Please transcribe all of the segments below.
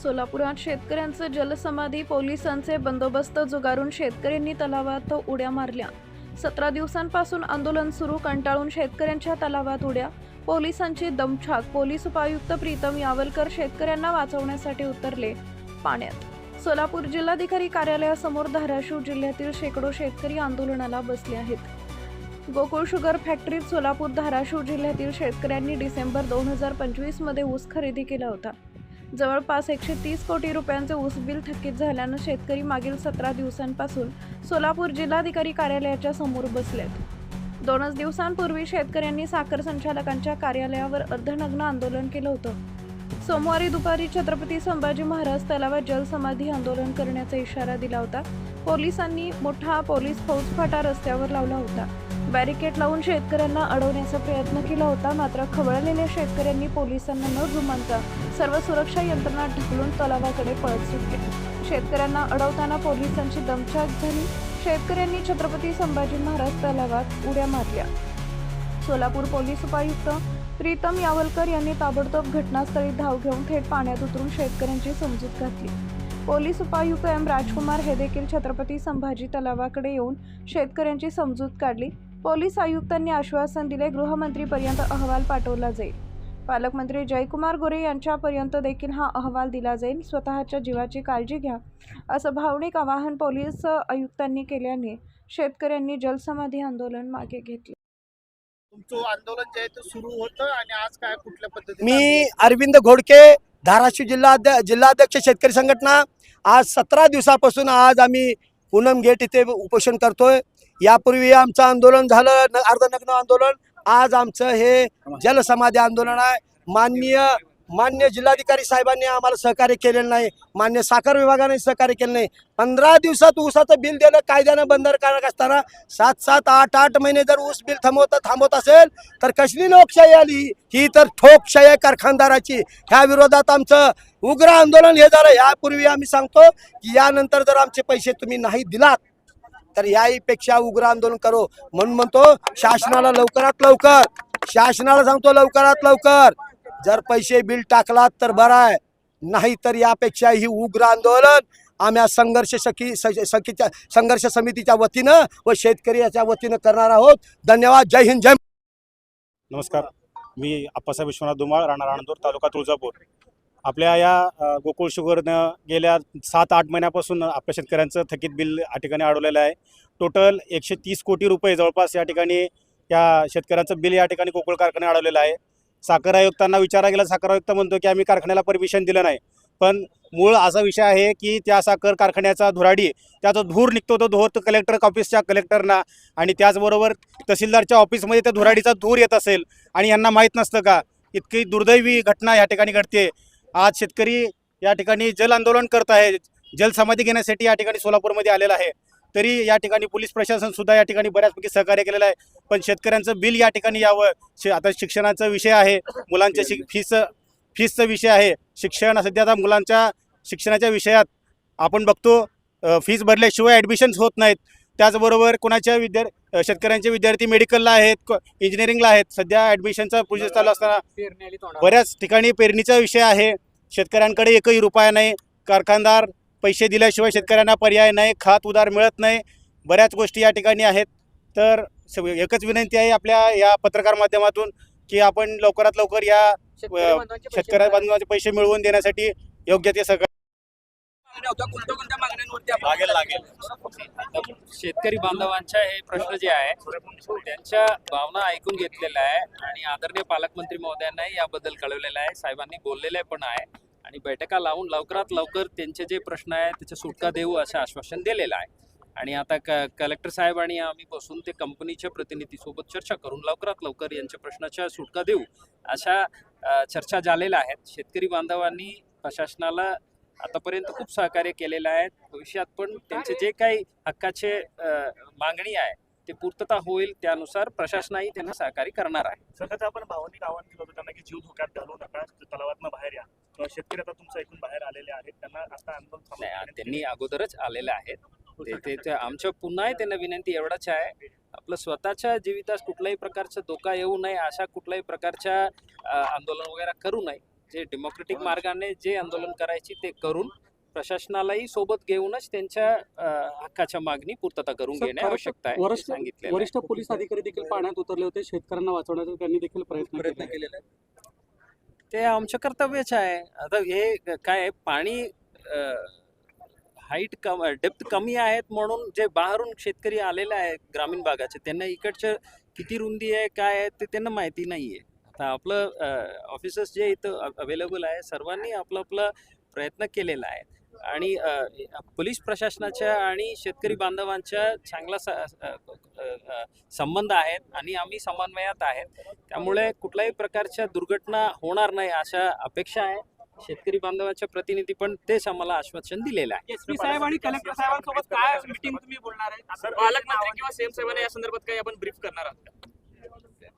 सोलापुरात शेतकऱ्यांचं जलसमाधी पोलिसांचे बंदोबस्त जुगारून शेतकऱ्यांनी तलावात उड्या मारल्या। 17 दिवसांपासून आंदोलन सुरू, कंटाळून शेतकऱ्यांच्या तलावात उड्या, पोलिसांची दमछाक। पोलीस उपायुक्त प्रीतम यावलकर शेतकऱ्यांना वाचवण्यासाठी उतरले पाण्यात। सोलापूर जिल्हाधिकारी कार्यालयासमोर धाराशिव जिल्ह्यातील शेकडो शेतकरी आंदोलनाला बसले आहेत। गोकुळ शुगर फॅक्टरीत सोलापूर धाराशिव जिल्ह्यातील शेतकऱ्यांनी डिसेंबर 2025 मध्ये ऊस खरेदी केला होता। जवळपास 130 कोटी रुपयांचे ऊस बिल थकीत झाल्यानं शेतकरी मागील 17 दिवसांपासून सोलापूर जिल्हाधिकारी कार्यालयाच्या समोर बसलेत। 2 दिवसांपूर्वी शेतकऱ्यांनी साखर संचालकांच्या कार्यालयावर अर्धनग्न आंदोलन केलं होतं। सोमवारी दुपारी छत्रपती संभाजी महाराज तलावात जलसमाधी आंदोलन करण्याचा इशारा दिला होता। पोलिसांनी मोठा पोलीस फौजफाटा रस्त्यावर लावला होता। बॅरिकेड लावून शेतकऱ्यांना अडवण्याचा प्रयत्न केला होता, मात्र खवळलेल्या शेतकऱ्यांनी पोलिसांना न जुमानता सर्व सुरक्षा यंत्रणा ढकलून तलावाकडे पळत सुटले। शेतकऱ्यांना अडवताना पोलिसांची दमछाक झाली। शेतकऱ्यांनी छत्रपती संभाजी महाराज तलावात उड्या मारल्या। सोलापूर पोलीस उपायुक्त प्रीतम यावलकर यांनी ताबडतोब घटनास्थळी धाव घेऊन थेट पाण्यात उतरून शेतकऱ्यांची समजूत घातली। पोलीस उपायुक्त एम राजकुमार हे देखील छत्रपती संभाजी तलावाकडे येऊन शेतकऱ्यांची समजूत काढली। पोलीस आयुक्तांनी आश्वासन दिले, गृहमंत्रीपर्यंत अहवाल पाठवला जाईल। पालकमंत्री जयकुमार गोरे यांच्यापर्यंत देखील हा अहवाल दिला जाईल। स्वतःच्या जीवाची काळजी घ्या, असं भावनिक आवाहन पोलीस आयुक्तांनी केल्याने शेतकऱ्यांनी जलसमाधी आंदोलन मागे घेतले। तुमचं आंदोलन जे आहे ते सुरू होतं आणि आज काय कुठल्या पद्धतीने? मी अरविंद घोडके, धाराशिव जिल्हाध्यक्ष शेतकरी संघटना। आज 17 दिवसापासून आज आम्ही पूनम गेट इथे उपोषण करतोय। यापूर्वी आमचं आंदोलन झालं अर्धनग्न आंदोलन, आज आमचं हे जलसमाधी आंदोलन आहे। माननीय जिल्हाधिकारी साहेबांनी आम्हाला सहकार्य केलेलं नाही, मान्य साखर विभागाने सहकार्य केलं नाही। 15 दिवसात ऊसाचं बिल देणं कायद्यानं बंधनकारक असताना 7-7, 8-8 महिने जर ऊस बिल थांबवत असेल तर कसली लोकशाही आली? ही तर ठोकशाही आहे कारखानदाराची। ह्या विरोधात आमचं उग्र आंदोलन हे झालं। यापूर्वी आम्ही सांगतो की यानंतर जर आमचे पैसे तुम्ही नाही दिलात तर याहीपेक्षा उग्र आंदोलन करू। म्हणून म्हणतो शासनाला लवकरात लवकर जर पैसे बिल टाकलात तर बरं आहे, नाही तर यापेक्षा ही उग्र आंदोलन आम्ही संघर्ष समितीच्या वतीनं व शेतकऱ्याच्या वतीनं करणार आहोत। धन्यवाद। जय हिंद, जय। नमस्कार, मी आप्पासाहेब विश्वनाथ धुमाळ, राणा राणंदूर, तालुका तुळजापूर। आपल्या या गोकुळ शुगरनं गेल्या 7-8 महिन्यापासून आपल्या शेतकऱ्यांचं थकीत बिल या ठिकाणी अडवलेलं आहे। टोटल 130 कोटी रुपये जवळपास या ठिकाणी या शेतकऱ्यांचं बिल या ठिकाणी गोकुळ कारखान्याने अडवलेलं आहे। साखर आयुक्तांना विचारा गेला, साखर आयुक्त म्हणतो की आम्ही कारखान्याला परमिशन दिलं नाही, पण मूळ असा विषय आहे की त्या साखर कारखान्याचा धुराडी, त्याचा धूर निघतो, तो धूर कलेक्टर ऑफिसच्या कलेक्टरना आणि त्याचबरोबर तहसीलदारच्या ऑफिसमध्ये त्या धुराडीचा धूर येत असेल आणि यांना माहीत नसतं का? इतकी दुर्दैवी घटना या ठिकाणी घडते। आज शेतकरी या ठिकाणी जल आंदोलन करत आहे, जलसमाधी घेण्यासाठी या ठिकाणी सोलापूरमध्ये आलेला आहे। तरी या ठिकाणी पोलीस प्रशासन सुद्धा या ठिकाणी बऱ्याचपैकी सहकार्य केलेलं आहे, पण शेतकऱ्यांचं बिल या ठिकाणी यावं। आता शिक्षणाचा विषय आहे, मुलांच्या फीसचा विषय आहे। शिक्षण सध्या आता मुलांच्या शिक्षणाच्या विषयात आपण बघतो फीस भरल्याशिवाय ॲडमिशन्स होत नाहीत। त्याचबरोबर कोणाच्या शेतकऱ्यांचे विद्यार्थी मेडिकलला आहेत, इंजिनिअरिंगला आहेत। सध्या ॲडमिशनचा प्रोसेस चालू असताना बऱ्याच ठिकाणी पेरणीचा विषय आहे। शेतकऱ्यांकडे एकही रुपया नाही, कारखानदार पैसे दिल्याशिवाय शेतकऱ्यांना पर्याय नाही, खात उधार मिळत नाही, बऱ्याच गोष्टी या ठिकाणी आहेत। तर एकच विनंती आहे आपल्या या पत्रकार माध्यमातून की आपण लवकरात लवकर या शेतकऱ्या बांधवांचे पैसे मिळवून देण्यासाठी योग्य ते सहकार्य शेतकरी बांधवांच्या हे प्रश्न जे आहे त्यांच्या भावना ऐकून घेतलेल्या आहे आणि आदरणीय पालकमंत्री महोदयांनाही याबद्दल कळवलेलं आहे। साहेबांनी बोललेले पण आहे आणि बैठका लावून लवकरात लवकर त्यांचे जे प्रश्न आहे त्याची सुटका देऊ असं आश्वासन दिलेलं आहे। आणि आता कलेक्टर साहेब आणि आम्ही बसून ते कंपनीच्या प्रतिनिधीसोबत चर्चा करून लवकरात लवकर यांच्या प्रश्नाच्या सुटका देऊ अशा चर्चा झालेल्या आहेत। शेतकरी बांधवांनी प्रशासनाला आतापर्यंत खूप सहकार्य केलेलं आहे। भविष्यात पण त्यांचे जे काही हक्काचे मागणी आहे ते पूर्तता होईल, त्यानुसार प्रशासनही त्यांना सहकार्य करणार आहे। सगळं आपण भावनिक आवाहन केलं होतं त्यांना की जीव धोक्यात घालू नका, तलावातनं बाहेर या। शेतकरी आता तुमचं ऐकून बाहेर आलेले आहेत, त्यांना आता आंदोलन नाही, त्यांनी अगोदरच आलेले आहेत। ते आमच्या पुन्हा त्यांना विनंती एवढाच आहे, आपलं स्वतःच्या जीवितास कुठल्याही प्रकारचा धोका येऊ नये, अशा कुठल्याही प्रकारच्या आंदोलन वगैरे करू नये। जे डेमोक्रेटिक मार्गाने जे आंदोलन करायची ते करून प्रशासनालाही सोबत घेऊनच त्यांच्या हक्काच्या मागणी पूर्तता करून सर, घेणे खरं तर आवश्यक आहे वरिष्ठ सांगितलेलं आहे. वरिष्ठ पोलीस अधिकारी देखील पाण्यात उतरले होते. शेतकऱ्यांना वाचवण्याचा त्यांनी देखील प्रयत्न केलेला आहे. ते आमचं कर्तव्यच आहे. आता हे काय आहे, पाणी हाईट डेप्थ कमी आहेत म्हणून जे बाहेरून शेतकरी आलेले आहेत ग्रामीण भागाचे, त्यांना इकडचं किती रुंदी आहे काय आहे ते त्यांना माहिती नाही आहे. आता आपलं ऑफिसर्स जे इथं अवेलेबल आहे सर्वांनी आपला प्रयत्न केलेला आहे आणि पोलीस प्रशासनाच्या आणि शेतकरी बांधवांच्या चांगला संबंध आहेत आणि आम्ही समन्वयात आहेत. त्यामुळे कुठल्याही प्रकारच्या दुर्घटना होणार नाही अशा अपेक्षा आहे. शेतकरी बांधवांच्या प्रतिनिधी पण तेच आम्हाला आश्वासन दिलेलं आहे. एसपी साहेब आणि कलेक्टर साहेबांसोबत काय मीटिंग तुम्ही बोलणार आहे? पालकमंत्री किंवा सीएम साहेबांना या संदर्भात काही आपण ब्रीफ करणार आहात?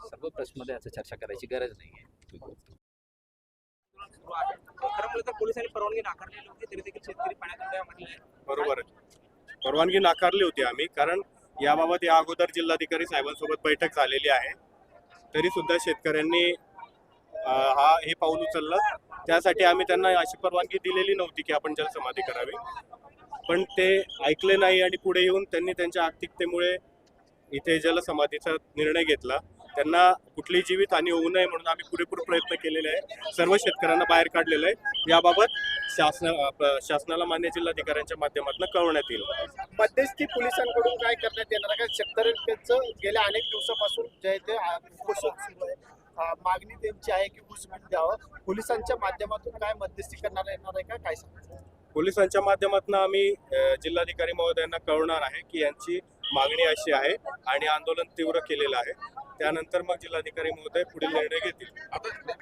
सर्व प्रेसमध्ये याची चर्चा करायची गरज नाही आहे. खरं म्हणलं तर पोलिसांनी परवानगी नाकारलेली होती तरी देखील शेतकरी पाण्यात उड्या मारले. बरोबर आहे. परवानगी नाकारली होती आम्ही, कारण याबाबत या अगोदर जिल्हाधिकारी साहेबांसोबत बैठक झालेली आहे. तरी सुद्धा शेतकऱ्यांनी हे पाऊल उचललं. त्यासाठी आम्ही त्यांना अशी परवानगी दिलेली नव्हती की आपण जलसमाधी करावी, पण ते ऐकले नाही आणि पुढे येऊन त्यांनी त्यांच्या आर्थिकतेमुळे इथे जलसमाधीचा निर्णय घेतला. त्यांना कुठलीही जीवितहानी होऊ नये म्हणून आम्ही पुरेपूर प्रयत्न केलेले आहे. सर्व शेतकऱ्यांना बाहेर काढलेलं आहे. याबाबत शासनाला मान्य जिल्हाधिकाऱ्यांच्या माध्यमातून कळवण्यात येईल. मध्यस्थी पोलिसांकडून काय करण्यात येणार आहे? शेतकऱ्यांचं गेल्या अनेक दिवसापासून जे आहे ते उपोषण सुरू आहे. मागणी त्यांची आहे की ऊस बिल द्यावं. पोलिसांच्या माध्यमातून काय मध्यस्थी करणार येणार आहे का, काय सांगायचं? पोलिसांच्या माध्यमातून आम्ही जिल्हाधिकारी महोदयांना कळवणार आहे की यांची मागणी अशी आहे आणि आंदोलन तीव्र केलेलं आहे. त्यानंतर मग जिल्हाधिकारी महोदय पुढील निर्णय घेतील. आता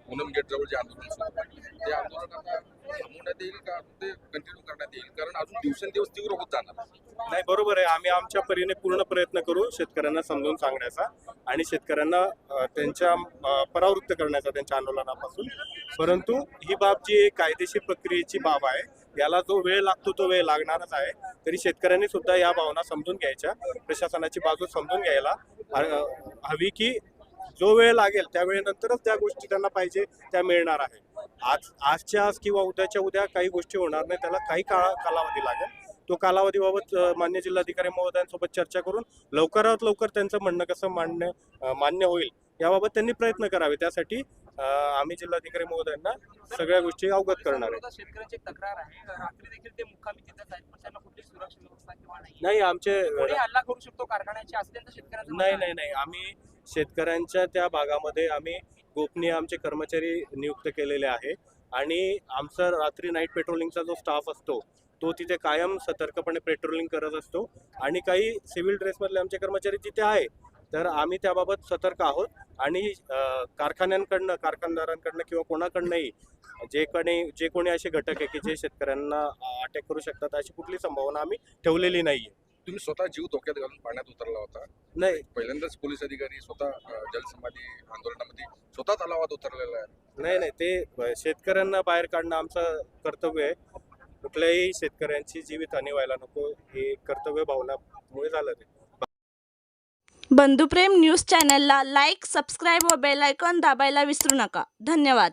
पूनम गेट जवळ जे आंदोलन सुरू आहे ते आंदोलन आता थांबवण्यात येईल का ते कंटिन्यू करण्यात येईल? कारण अजून दिवसेंदिवस तीव्र होत जाणार. नाही, बरोबर आहे. आम्ही आमच्या परीने पूर्ण प्रयत्न करू शेतकऱ्यांना समजून सांगण्याचा आणि शेतकऱ्यांना त्यांच्या परावृत्त करण्याचा त्यांच्या आंदोलनापासून. परंतु ही बाब जी कायदेशीर प्रक्रियेची बाब आहे, याला जो वेळ लागतो तो वेळ लागणारच आहे. तरी शेतकऱ्यांनी सुद्धा या भावना समजून घ्यायच्या, प्रशासनाची बाजू समजून घ्यायला हवी की जो वेळ लागेल त्या वेळेनंतरच त्या गोष्टी त्यांना पाहिजे त्या मिळणार आहे. आजच्या आज किंवा उद्याच्या उद्या काही गोष्टी होणार नाही, त्याला काही कालावधी लागेल. तो कालावधीबाबत मान्य जिल्हाधिकारी महोदयांसोबत चर्चा करून लवकरात लवकर त्यांचं म्हणणं कसं मान्य होईल याबाबत त्यांनी प्रयत्न करावे. त्यासाठी आम्ही जिल्हाधिकारी महोदयांना सगळ्या गोष्टी अवगत करणार आहे. शेतकऱ्यांची तक्रार आहे, रात्री देखील ते मुक्कामी तिथेच आहेत, पण त्यांना कुठली सुरक्षा व्यवस्था किंवा नाही, आमचे कोणी हल्ला करू शकतो कारखान्याची असल्याचं शेतकऱ्यांचं म्हणणं आहे. नाही, आम्ही शेतकऱ्यांच्या त्या भागामध्ये आम्ही गोपनीय आमचे कर्मचारी नियुक्त केलेले आहे आणि आमचा रात्री नाईट पेट्रोलिंगचा जो स्टाफ असतो तो तिथे कायम सतर्कपणे पेट्रोलिंग करत असतो आणि काही सिव्हिल ड्रेसमधले आमचे कर्मचारी तिथे आहे. तर आम्ही त्याबाबत सतर्क आहोत आणि कारखानदारांकडनं किंवा कोणाकडनंही जे कोणी असे घटक आहे की जे शेतकऱ्यांना अटॅक करू शकतात अशी कुठली संभावना आम्ही ठेवलेली नाहीये. तुम्ही स्वतः जीव धोक्यात घालून पाण्यात उतरला होता. नाही, पहिल्यांदाच पोलीस अधिकारी स्वतः जलसमाधी आंदोलनामध्ये स्वतः तलावात उतरलेला आहे. नाही, ते शेतकऱ्यांना बाहेर काढणं आमचं कर्तव्य आहे. कुठल्याही शेतकऱ्यांची जीवितहानी व्हायला नको, हे कर्तव्य भावनामुळे झालं ते. बंधुप्रेम न्यूज चॅनलला लाईक, सबस्क्राईब व बेल आयकॉन दाबायला विसरू नका. धन्यवाद.